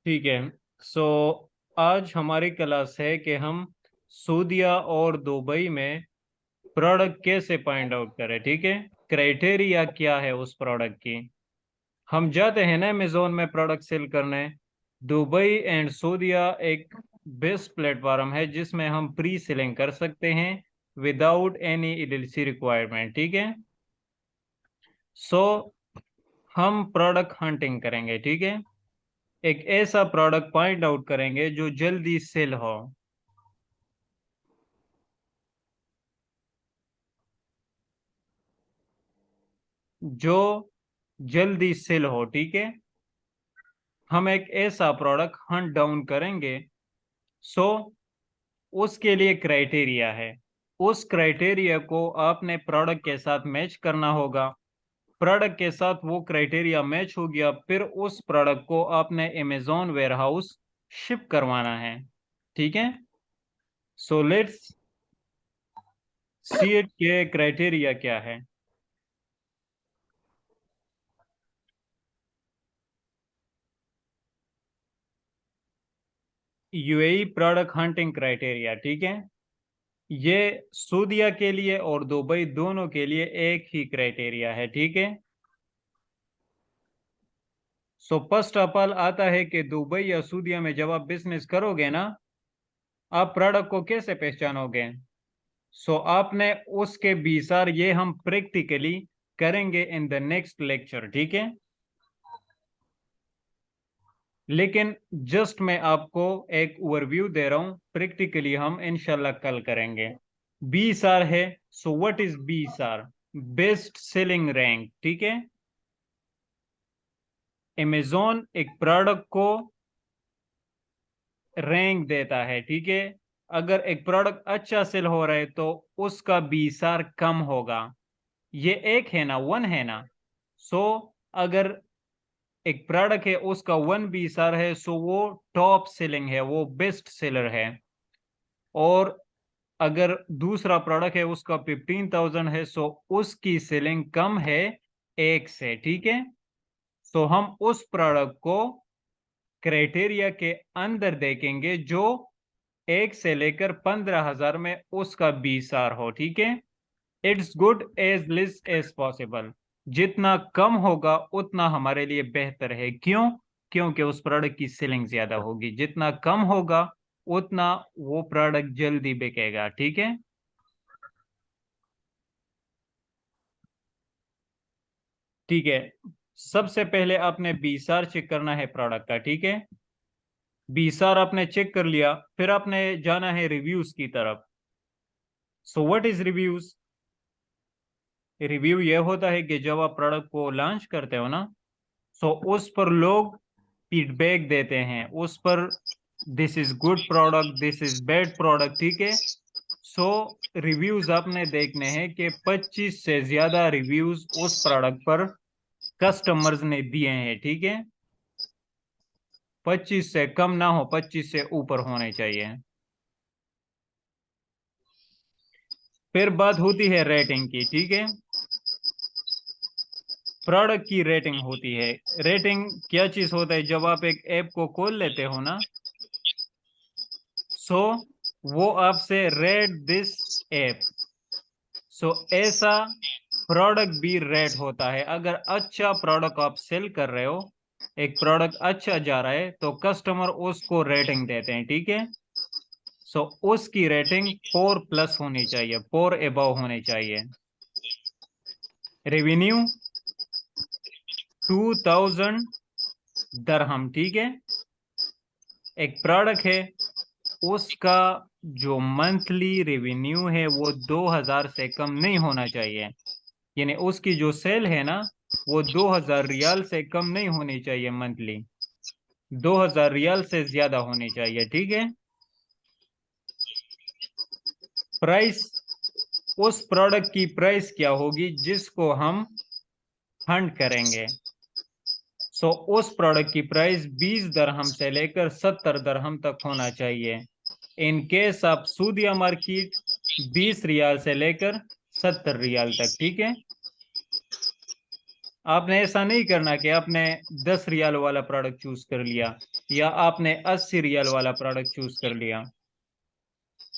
ठीक है। सो आज हमारी क्लास है कि हम सऊदीया और दुबई में प्रोडक्ट कैसे फाइंड आउट करें। ठीक है, क्राइटेरिया क्या है उस प्रोडक्ट की। हम जाते हैं ना अमेजोन में प्रोडक्ट सेल करने। दुबई एंड सऊदीया एक बेस्ट प्लेटफॉर्म है जिसमें हम प्री सेलिंग कर सकते हैं विदाउट एनी एलएलसी रिक्वायरमेंट। ठीक है। सो हम प्रोडक्ट हंटिंग करेंगे। ठीक है, एक ऐसा प्रोडक्ट फाइंड आउट करेंगे जो जल्दी सेल हो। जो जल्दी सेल हो। ठीक है, हम एक ऐसा प्रोडक्ट हंट डाउन करेंगे। सो उसके लिए क्राइटेरिया है। उस क्राइटेरिया को आपने प्रोडक्ट के साथ मैच करना होगा। प्रोडक्ट के साथ वो क्राइटेरिया मैच हो गया, फिर उस प्रोडक्ट को आपने अमेजोन वेयर हाउस शिप करवाना है। ठीक है। सो लेट्स सी इट के क्राइटेरिया क्या है। UAE product hunting criteria. ठीक है, ये सऊदीया के लिए और दुबई दोनों के लिए एक ही क्राइटेरिया है। ठीक है। सो फर्स्ट ऑफ ऑल आता है कि दुबई या सऊदीया में जब आप बिजनेस करोगे ना, आप प्रोडक्ट को कैसे पहचानोगे। सो आपने उसके बीसार ये हम प्रैक्टिकली करेंगे इन द नेक्स्ट लेक्चर। ठीक है, लेकिन जस्ट मैं आपको एक ओवरव्यू दे रहा हूं, प्रैक्टिकली हम इंशाल्लाह कल करेंगे। बी सार है। सो व्हाट इज बी सार? Best selling rank. ठीक है, अमेजोन एक प्रोडक्ट को रैंक देता है। ठीक है, अगर एक प्रोडक्ट अच्छा सेल हो रहा है तो उसका बीसार कम होगा। ये एक है ना, वन है ना। सो अगर एक प्रोडक्ट है उसका वन बीसार है, सो वो टॉप सेलिंग है, वो बेस्ट सेलर है। और अगर दूसरा प्रोडक्ट है उसका 15,000 है, सो उसकी सेलिंग कम है एक से। ठीक है। सो हम उस प्रोडक्ट को क्राइटेरिया के अंदर देखेंगे जो एक से लेकर 15,000 में उसका बीसार हो। ठीक है। It's good as least as possible. जितना कम होगा उतना हमारे लिए बेहतर है। क्यों? क्योंकि उस प्रोडक्ट की सेलिंग ज्यादा होगी। जितना कम होगा उतना वो प्रोडक्ट जल्दी बिकेगा। ठीक है। ठीक है, सबसे पहले आपने बीसार चेक करना है प्रोडक्ट का। ठीक है, बीसार आपने चेक कर लिया, फिर आपने जाना है रिव्यूज की तरफ। So what is reviews? Review ये होता है कि जब आप प्रोडक्ट को लॉन्च करते हो ना, सो उस पर लोग फीडबैक देते हैं उस पर। This is good product, this is bad product. ठीक है। सो रिव्यूज आपने देखने हैं कि 25 से ज्यादा रिव्यूज उस प्रोडक्ट पर कस्टमर्स ने दिए हैं। ठीक है, 25 से कम ना हो, 25 से ऊपर होने चाहिए। फिर बात होती है रेटिंग की। ठीक है, प्रोडक्ट की रेटिंग होती है। रेटिंग क्या चीज होता है? जब आप एक ऐप को खोल लेते हो ना, सो वो आपसे रेट दिस ऐप। सो ऐसा प्रोडक्ट भी रेट होता है। अगर अच्छा प्रोडक्ट आप सेल कर रहे हो, एक प्रोडक्ट अच्छा जा रहा है, तो कस्टमर उसको रेटिंग देते हैं। ठीक है। सो उसकी रेटिंग 4 प्लस होनी चाहिए, 4 एबव होनी चाहिए। रेवेन्यू 2,000 दरहम। ठीक है, एक प्रोडक्ट है उसका जो मंथली रेवेन्यू है वो 2,000 से कम नहीं होना चाहिए। यानी उसकी जो सेल है ना, वो 2,000 रियाल से कम नहीं होनी चाहिए मंथली, 2,000 रियाल से ज्यादा होनी चाहिए। ठीक है। प्राइस, उस प्रोडक्ट की प्राइस क्या होगी जिसको हम फंड करेंगे। सो उस प्रोडक्ट की प्राइस 20 दरहम से लेकर 70 दरहम तक होना चाहिए। In case of Saudi market 20 रियाल से लेकर 70 रियाल तक। ठीक है। आपने ऐसा नहीं करना कि आपने 10 रियाल वाला प्रोडक्ट चूज कर लिया। या आपने 80 रियाल वाला प्रोडक्ट चूज कर लिया।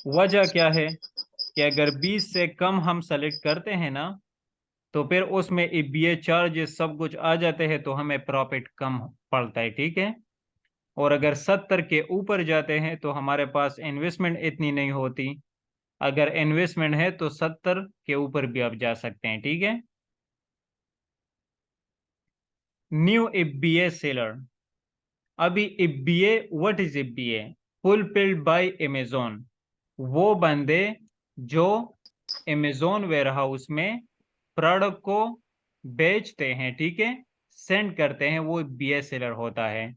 वजह क्या है कि अगर 20 से कम हम सेलेक्ट करते हैं ना, तो फिर उसमें ईबीए चार्जेस सब कुछ आ जाते हैं, तो हमें प्रॉफिट कम पड़ता है, ठीक है। और अगर 70 के ऊपर जाते हैं तो हमारे पास इन्वेस्टमेंट इतनी नहीं होती। अगर इन्वेस्टमेंट है तो 70 के ऊपर भी आप जा सकते हैं, ठीक है। New EBA seller. अभी EBA, what is EBA? Fulfilled by Amazon. वो बंदे जो अमेजोन वेयरहाउस में प्रोडक्ट को बेचते हैं, ठीक है, सेंड करते हैं, वो बीए सेलर होता है।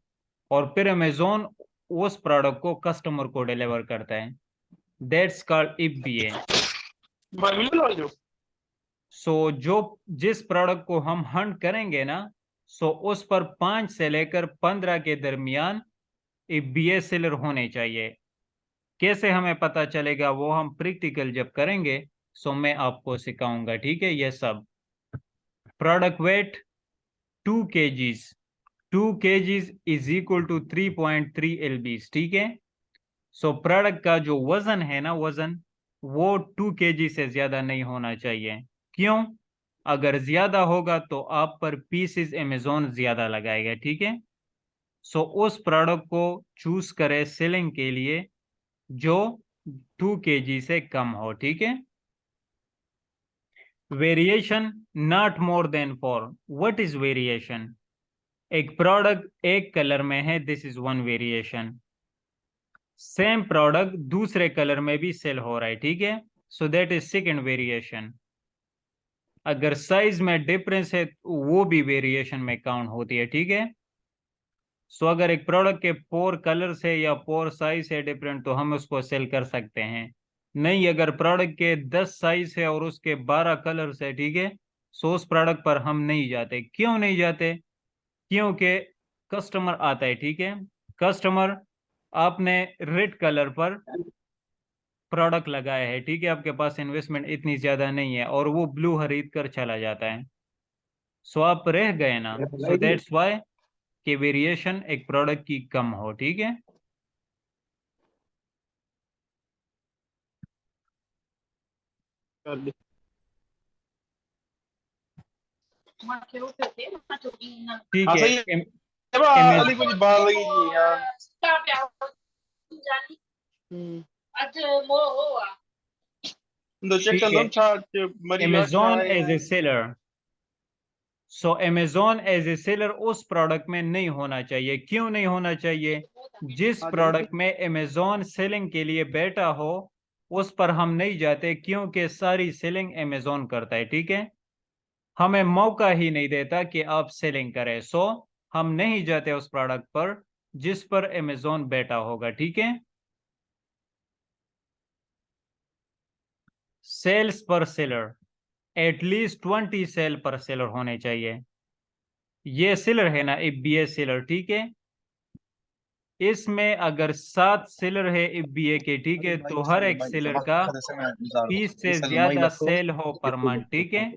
और फिर अमेजोन उस प्रोडक्ट को कस्टमर को डिलीवर करता है। That's called EBA. सो जो जिस प्रोडक्ट को हम हंट करेंगे ना, सो उस पर 5 से लेकर 15 के दरमियान ईबीए सेलर होने चाहिए। कैसे हमें पता चलेगा, वो हम प्रैक्टिकल जब करेंगे सो मैं आपको सिखाऊंगा, ठीक है। ये सब product weight 2 kgs, 2 kgs is equal to 3.3 LBs, ठीक है। सो प्रोडक्ट का जो वजन है ना, वजन वो 2 kg से ज्यादा नहीं होना चाहिए। क्यों? अगर ज्यादा होगा तो आप पर पीसेस अमेजोन ज्यादा लगाएगा, ठीक है। सो उस प्रोडक्ट को चूज करें सेलिंग के लिए जो 2 kg से कम हो, ठीक है। Variation not more than 4। What is variation? एक प्रोडक्ट एक कलर में है, this is one variation. Same product दूसरे कलर में भी सेल हो रहा है, ठीक है, so that is second variation. अगर साइज में डिफरेंस है तो वो भी वेरिएशन में काउंट होती है, ठीक है। सो अगर एक प्रोडक्ट के 4 कलर्स है या 4 साइज है डिफरेंट, तो हम उसको सेल कर सकते हैं। नहीं, अगर प्रोडक्ट के 10 साइज है और उसके 12 कलर्स है, ठीक है, सो उस प्रोडक्ट पर हम नहीं जाते। क्यों नहीं जाते? क्योंकि कस्टमर आता है, ठीक है। कस्टमर, आपने रेड कलर पर प्रोडक्ट लगाया है, ठीक है, आपके पास इन्वेस्टमेंट इतनी ज्यादा नहीं है, और वो ब्लू खरीद कर चला जाता है, सो आप रह गए ना। सो दैट्स वाई कि वेरिएशन एक प्रोडक्ट की कम हो, ठीक है। ठीक हाँ है। सही है इमेज अली कुछ बाहर लगी थी यार। तो चेक ठीक कर है। लो छा मरी छा अमेजोन है। As a seller. So Amazon as a seller उस प्रोडक्ट में नहीं होना चाहिए। क्यों नहीं होना चाहिए? जिस हाँ जल्दी। प्रोडक्ट में अमेजोन सेलिंग के लिए बैठा हो उस पर हम नहीं जाते, क्योंकि सारी सेलिंग अमेजोन करता है, ठीक है। हमें मौका ही नहीं देता कि आप सेलिंग करें, सो हम नहीं जाते उस प्रोडक्ट पर जिस पर अमेजोन बैठा होगा, ठीक है। सेल्स पर सेलर, एटलीस्ट 20 सेल पर सेलर होने चाहिए। ये सेलर है ना बीए सेलर, ठीक है। इसमें अगर 7 सेलर है बीए के, ठीक है, तो हर एक सेलर का 30 से ज्यादा सेल हो पर मंथ, ठीक है।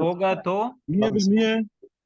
होगा तो 100%.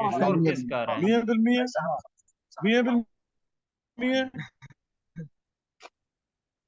ये शोर किसका आ रहा है? 100%. 100%.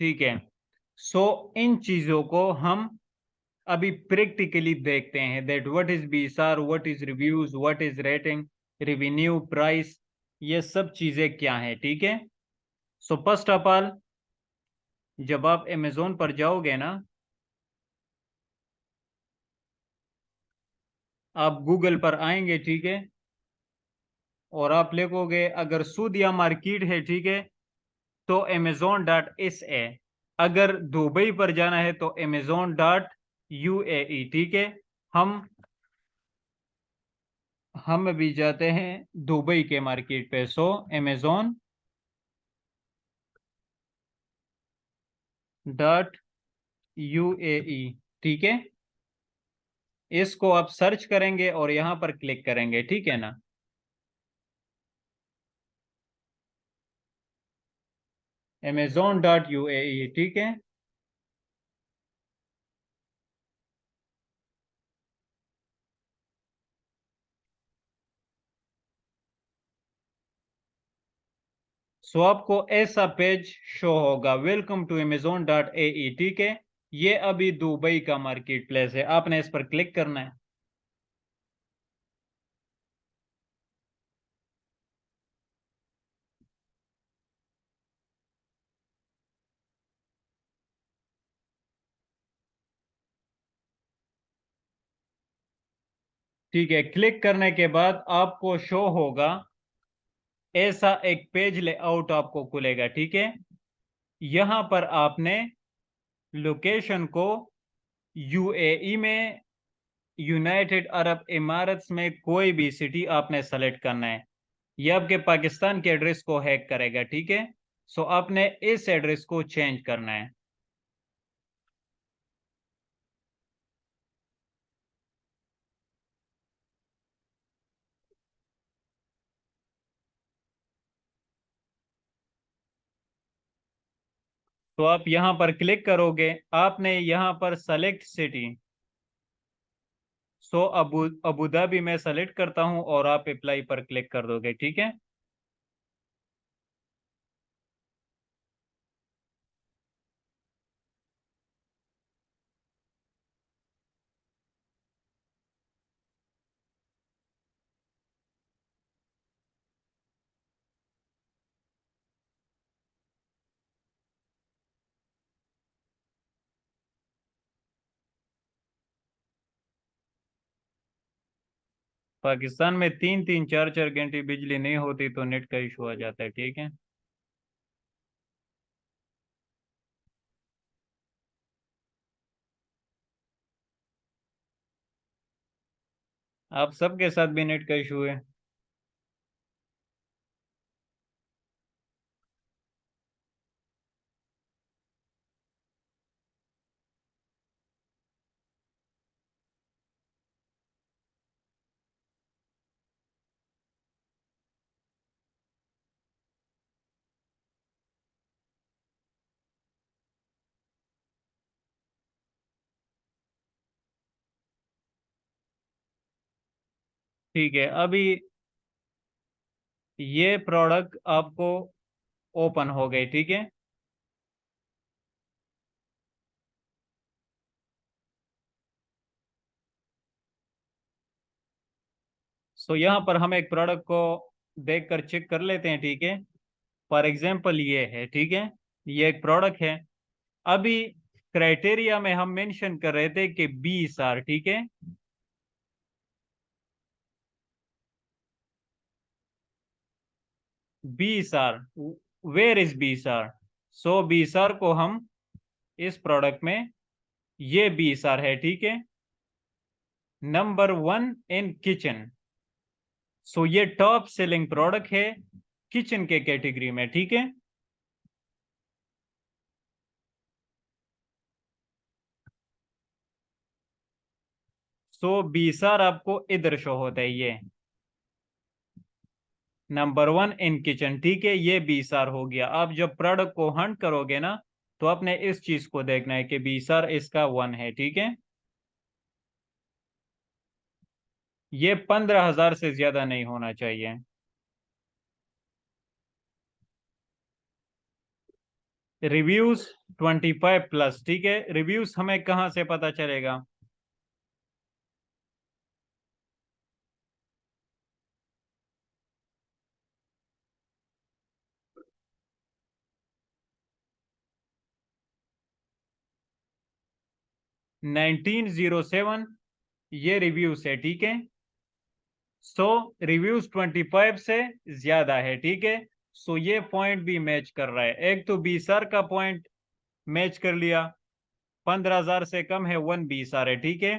ठीक है। सो इन चीजों को हम अभी प्रैक्टिकली देखते हैं, that what is BSR, what is reviews, what is rating, revenue, price, ये सब चीजें क्या हैं, ठीक है। सो फर्स्ट ऑफ ऑल, जब आप अमेजोन पर जाओगे ना, आप गूगल पर आएंगे, ठीक है, और आप लिखोगे अगर सूदिया मार्केट है, ठीक है, तो amazon.sa। अगर दुबई पर जाना है तो amazon.uae, ठीक है। हम हम भी जाते हैं दुबई के मार्केट पे, सो amazon.uae, ठीक है। इसको आप सर्च करेंगे और यहाँ पर क्लिक करेंगे, ठीक है ना। amazon.uae, ठीक है। सो आपको ऐसा पेज शो होगा, वेलकम टू amazon.ae, ठीक है। ये अभी दुबई का मार्केट प्लेस है, आपने इस पर क्लिक करना है। ठीक है, क्लिक करने के बाद आपको शो होगा ऐसा एक पेज लेआउट आपको खुलेगा, ठीक है। यहां पर आपने लोकेशन को यूएई में, यूनाइटेड अरब इमारत्स में कोई भी सिटी आपने सेलेक्ट करना है। यह आपके पाकिस्तान के एड्रेस को हैक करेगा, ठीक है। सो आपने इस एड्रेस को चेंज करना है। तो आप यहां पर क्लिक करोगे, आपने यहां पर सेलेक्ट सिटी, सो अबू धाबी में सेलेक्ट करता हूं और आप अप्लाई पर क्लिक कर दोगे, ठीक है। पाकिस्तान में 3-3 4-4 घंटे बिजली नहीं होती तो नेट का इशू आ जाता है, ठीक है। आप सबके साथ भी नेट का इशू है। ठीक है, अभी ये प्रोडक्ट आपको ओपन हो गए, ठीक है। सो यहाँ पर हम एक प्रोडक्ट को देखकर चेक कर लेते हैं, ठीक है। फॉर एग्जांपल ये है, ठीक है, ये एक प्रोडक्ट है। अभी क्राइटेरिया में हम मेंशन कर रहे थे कि 20 आर, ठीक है। 20 R, where is 20 R? So 20 R को हम इस प्रोडक्ट में, ये 20 आर है, ठीक है। Number 1 in kitchen. सो ये टॉप सेलिंग प्रोडक्ट है किचन के कैटेगरी में, ठीक है। सो 20 आर आपको इधर शो होता है, ये नंबर 1 इन किचन, ठीक है। ये 20 आर हो गया। आप जब प्रोडक्ट को हंट करोगे ना, तो आपने इस चीज को देखना है कि 20 आर इसका 1 है, ठीक है। ये 15,000 से ज्यादा नहीं होना चाहिए। रिव्यूज 25+, ठीक है। रिव्यूज हमें कहाँ से पता चलेगा? नाइनटीन 07 ये रिव्यूज है, ठीक है। सो रिव्यूज 25 से ज्यादा है, ठीक है। सो ये पॉइंट भी मैच कर रहा है। एक तो 20 आर का पॉइंट मैच कर लिया, 15,000 से कम है, 1 20 आर है, ठीक है।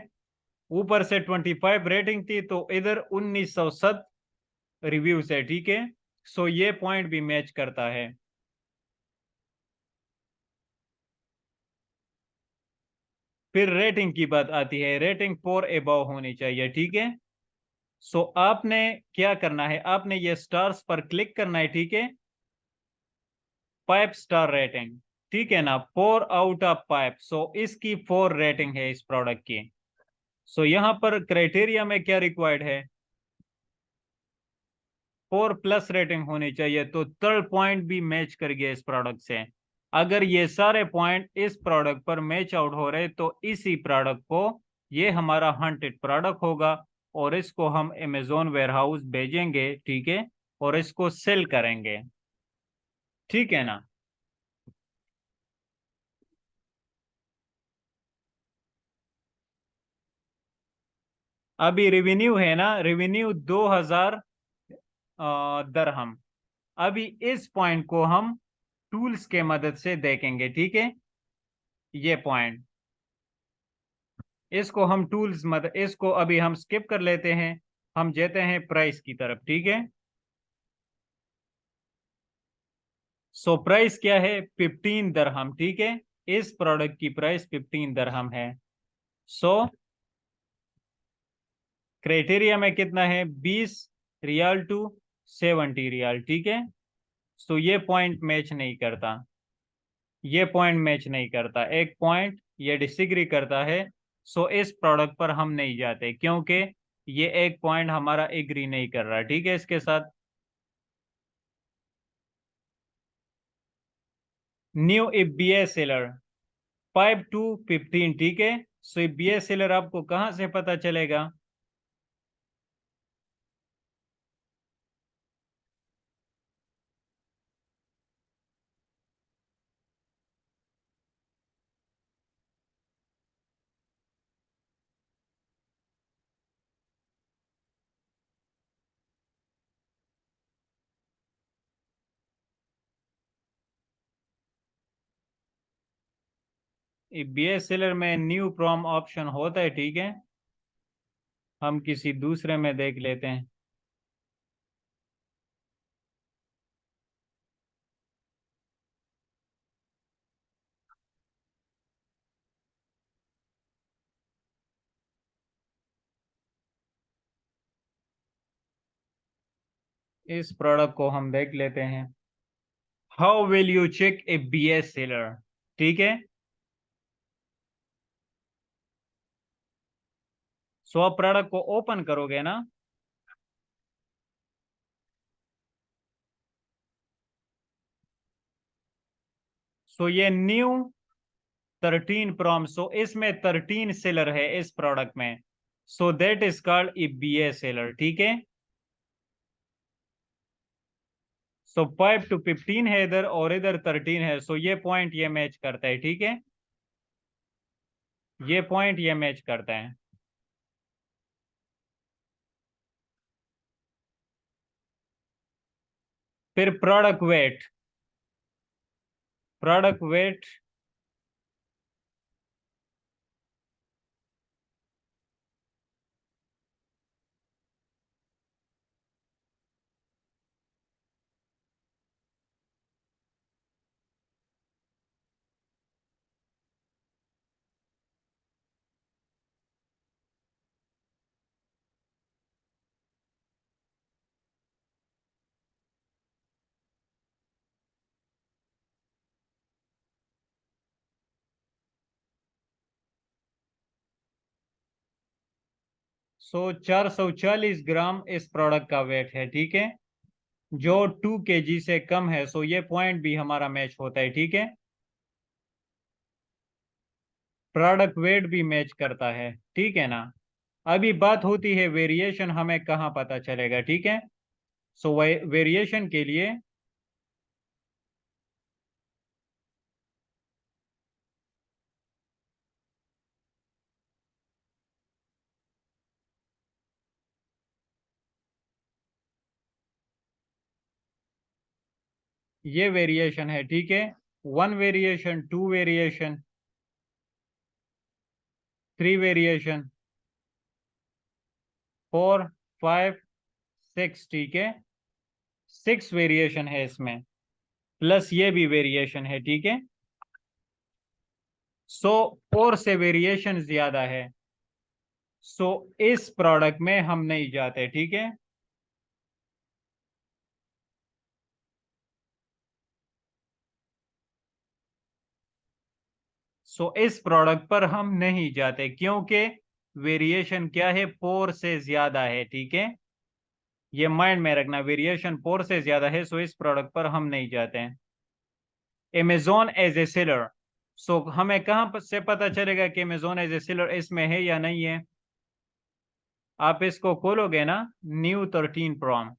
ऊपर से 25 रेटिंग थी, तो इधर 1907 रिव्यूज है, ठीक है। सो ये पॉइंट भी मैच करता है। फिर रेटिंग की बात आती है, रेटिंग 4 एबव होनी चाहिए, ठीक है। सो आपने क्या करना है, आपने ये स्टार्स पर क्लिक करना है, ठीक है। पाइप स्टार रेटिंग, ठीक है ना, 4/5। सो इसकी 4 रेटिंग है इस प्रोडक्ट की। सो यहाँ पर क्राइटेरिया में क्या रिक्वायर्ड है, 4+ रेटिंग होनी चाहिए। तो थर्ड पॉइंट भी मैच कर गया इस प्रोडक्ट से। अगर ये सारे पॉइंट इस प्रोडक्ट पर मैच आउट हो रहे तो इसी प्रोडक्ट को, ये हमारा हंटेड प्रोडक्ट होगा और इसको हम अमेजोन वेयरहाउस भेजेंगे, ठीक है, और इसको सेल करेंगे, ठीक है ना। अभी रेवेन्यू है ना, रेवेन्यू 2000 दरहम। अभी इस पॉइंट को हम टूल्स के मदद से देखेंगे, ठीक है। ये पॉइंट, इसको हम टूल्स मदद, इसको अभी हम स्किप कर लेते हैं, हम जाते हैं प्राइस की तरफ, ठीक है। सो प्राइस क्या है, 15 दरहम, ठीक है। इस प्रोडक्ट की प्राइस 15 दरहम है। सो क्राइटेरिया में कितना है, 20 रियाल टू 70 रियाल, ठीक है। सो ये पॉइंट मैच नहीं करता, ये पॉइंट मैच नहीं करता, एक पॉइंट ये डिसएग्री करता है। सो इस प्रोडक्ट पर हम नहीं जाते क्योंकि ये एक पॉइंट हमारा एग्री नहीं कर रहा, ठीक है, इसके साथ। न्यू इबीए सेलर 5 to 15, ठीक है। सो इबीए सेलर आपको कहां से पता चलेगा, इबीए सेलर में न्यू प्रॉम ऑप्शन होता है, ठीक है। हम किसी दूसरे में देख लेते हैं। इस प्रोडक्ट को हम देख लेते हैं। How will you check a BA seller, ठीक है। सो आप प्रोडक्ट को ओपन करोगे ना, सो ये न्यू 13 प्रॉम, सो इसमें 13 सेलर है इस प्रोडक्ट में। So that is called a BA seller, ठीक है। सो 5 to 15 है इधर और इधर 13 है। सो ये पॉइंट ये मैच करता है, ठीक है, ये पॉइंट ये मैच करता है। फिर प्रोडक्ट वेट, प्रोडक्ट वेट, सो 440 ग्राम इस प्रोडक्ट का वेट है, ठीक है, जो 2 kg से कम है। सो ये पॉइंट भी हमारा मैच होता है, ठीक है। प्रोडक्ट वेट भी मैच करता है, ठीक है ना। अभी बात होती है वेरिएशन, हमें कहाँ पता चलेगा, ठीक है। सो वेरिएशन के लिए ये वेरिएशन है, ठीक है। 1 वेरिएशन, 2 वेरिएशन, 3 वेरिएशन, 4, 5, 6, ठीक है। 6 वेरिएशन है इसमें, प्लस ये भी वेरिएशन है, ठीक है। सो 4 से वेरिएशन ज्यादा है। सो इस प्रोडक्ट में हम नहीं जाते, ठीक है। सो इस प्रोडक्ट पर हम नहीं जाते क्योंकि वेरिएशन क्या है, 4 से ज्यादा है। ठीक है, ये माइंड में रखना, वेरिएशन 4 से ज्यादा है, सो इस प्रोडक्ट पर हम नहीं जाते हैं। Amazon एज ए सेलर, सो हमें कहां से पता चलेगा कि Amazon एज ए सेलर इसमें है या नहीं है? आप इसको खोलोगे ना, न्यू 13 प्रॉम,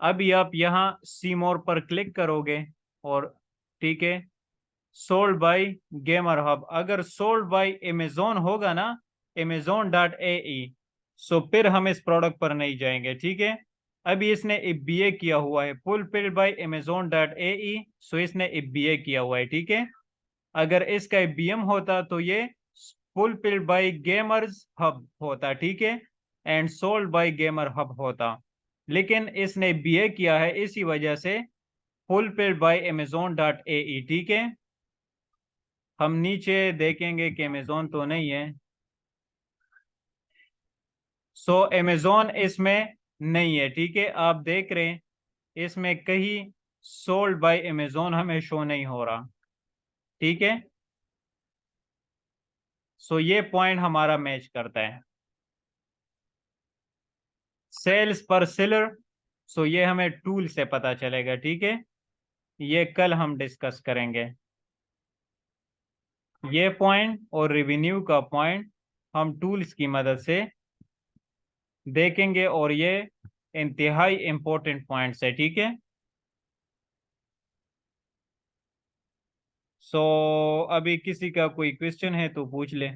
अभी आप यहाँ सी मोर पर क्लिक करोगे और ठीक है, सोल्ड बाय गेमर हब, अगर सोल्ड बाय Amazon होगा ना, Amazon.ae, सो फिर हम इस प्रोडक्ट पर नहीं जाएंगे। ठीक है, अभी इसने FBA किया हुआ है, फुलफिल्ड बाय Amazon.ae, सो इसने FBA किया हुआ है। ठीक है, अगर इसका FBM होता तो ये फुलफिल्ड बाय गेमर्स हब होता। ठीक है, and sold by gamer hub होता, लेकिन इसने BA किया है, इसी वजह से फुलफिल्ड बाय Amazon.ae। ठीक है, हम नीचे देखेंगे कि Amazon तो नहीं है, सो Amazon इसमें नहीं है। ठीक है, आप देख रहे हैं इसमें कहीं सोल्ड बाय Amazon हमें शो नहीं हो रहा। ठीक है, सो ये पॉइंट हमारा मैच करता है। सेल्स पर सेलर, सो ये हमें टूल से पता चलेगा। ठीक है, ये कल हम डिस्कस करेंगे। ये पॉइंट और रेवेन्यू का पॉइंट हम टूल्स की मदद से देखेंगे और ये इंतहाई इंपॉर्टेंट पॉइंट्स है। ठीक है, सो अभी किसी का कोई क्वेश्चन है तो पूछ ले।